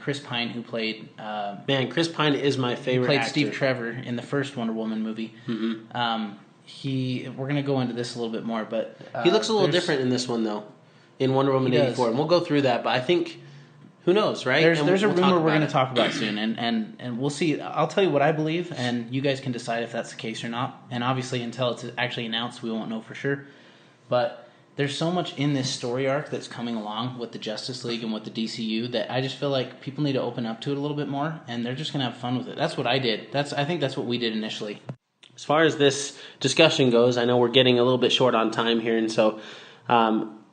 Chris Pine, who played... Man, Chris Pine is my favorite played actor. Steve Trevor in the first Wonder Woman movie. Mm-hmm. We're going to go into this a little bit more, but... he looks a little different in this one, though, in Wonder Woman 84. And we'll go through that, but I think... Who knows, right? There's a rumor we're going to talk about soon, and we'll see. I'll tell you what I believe, and you guys can decide if that's the case or not. And obviously, until it's actually announced, we won't know for sure. But there's so much in this story arc that's coming along with the Justice League and with the DCU that I just feel like people need to open up to it a little bit more, and they're just going to have fun with it. That's what I did. I think that's what we did initially. As far as this discussion goes, I know we're getting a little bit short on time here, and so...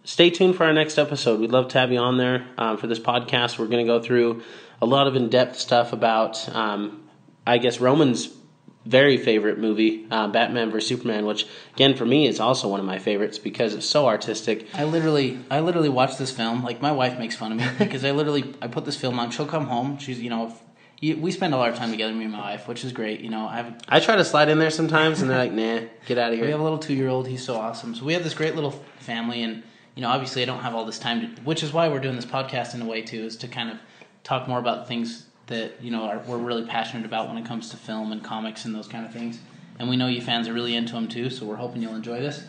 stay tuned for our next episode. We'd love to have you on there for this podcast. We're going to go through a lot of in-depth stuff about, I guess, Roman's very favorite movie, Batman vs. Superman, which, again, for me is also one of my favorites because it's so artistic. I literally watched this film. Like, my wife makes fun of me because I put this film on. She'll come home. She's, we spend a lot of time together, me and my wife, which is great. I try to slide in there sometimes, and they're like, nah, get out of here. We have a little 2-year-old. He's so awesome. So we have this great little family, and obviously I don't have all this time, which is why we're doing this podcast in a way, too, is to kind of talk more about things that, we're really passionate about when it comes to film and comics and those kind of things. And we know you fans are really into them, too, so we're hoping you'll enjoy this.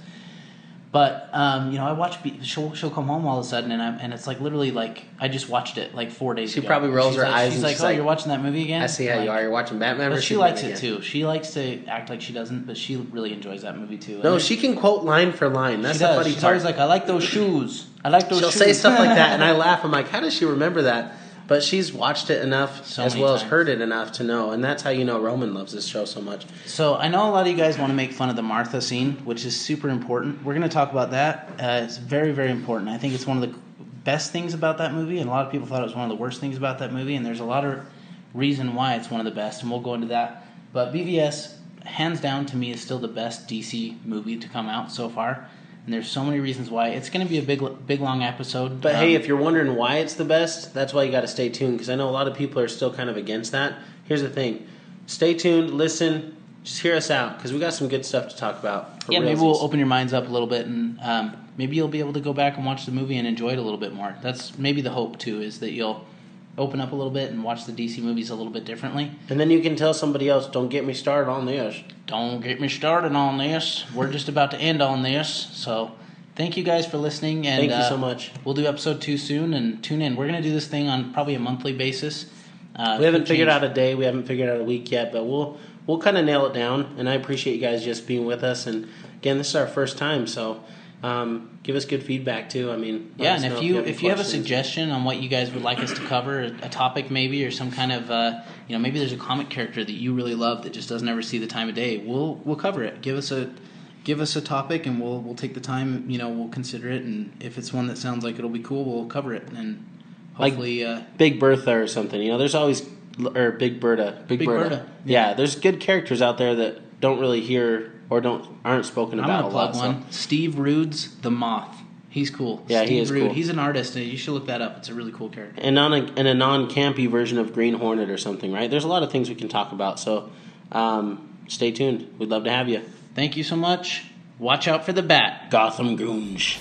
But, I watch, she'll come home all of a sudden, and it's like literally like, I just watched it like 4 days ago. She probably rolls her eyes and she's like, you're watching that movie again? I see how you are. You're watching Batman But vs. she Superman likes it, again. too. She likes to act like she doesn't, but she really enjoys that movie, too. No, she can quote line for line. That's the funny part. She's always like, I like those shoes. I like those shoes. She'll say stuff like that, and I laugh. I'm like, how does she remember that? But she's watched it enough, as well as heard it enough to know, and that's how you know Roman loves this show so much. So I know a lot of you guys want to make fun of the Martha scene, which is super important. We're going to talk about that. It's very, very important. I think it's one of the best things about that movie, and a lot of people thought it was one of the worst things about that movie, and there's a lot of reason why it's one of the best, and we'll go into that. But BVS, hands down, to me, is still the best DC movie to come out so far. And there's so many reasons why. It's going to be a big, long episode. But hey, if you're wondering why it's the best, that's why you got to stay tuned, because I know a lot of people are still kind of against that. Here's the thing. Stay tuned, listen, just hear us out, because we got some good stuff to talk about. Yeah, maybe we'll open your minds up a little bit, and maybe you'll be able to go back and watch the movie and enjoy it a little bit more. That's maybe the hope, too, is that you'll open up a little bit and watch the DC movies a little bit differently. And then you can tell somebody else, don't get me started on this. Don't get me started on this. We're just about to end on this. So thank you guys for listening. And thank you so much. We'll do episode 2 soon, and tune in. We're going to do this thing on probably a monthly basis. We haven't figured out a day. We haven't figured out a week yet, but we'll kind of nail it down. And I appreciate you guys just being with us. And again, this is our first time, so give us good feedback too. I mean, yeah, and if you have a suggestion on what you guys would like us to cover, a topic maybe, or some kind of maybe there's a comic character that you really love that just doesn't ever see the time of day, we'll cover it. Give us a topic, and we'll take the time. We'll consider it, and if it's one that sounds like it'll be cool, we'll cover it, and hopefully Big Bertha or something. There's always Big Bertha. Big Bertha. Yeah, there's good characters out there that don't really hear or aren't spoken about a lot. I'm gonna plug one. Steve Rude's The Moth. He's cool. Yeah, Steve he is Rude. cool. He's an artist, and you should look that up. It's a really cool character. And a non-campy version of Green Hornet or something, right? There's a lot of things we can talk about, so stay tuned. We'd love to have you. Thank you so much. Watch out for the bat. Gotham Goons.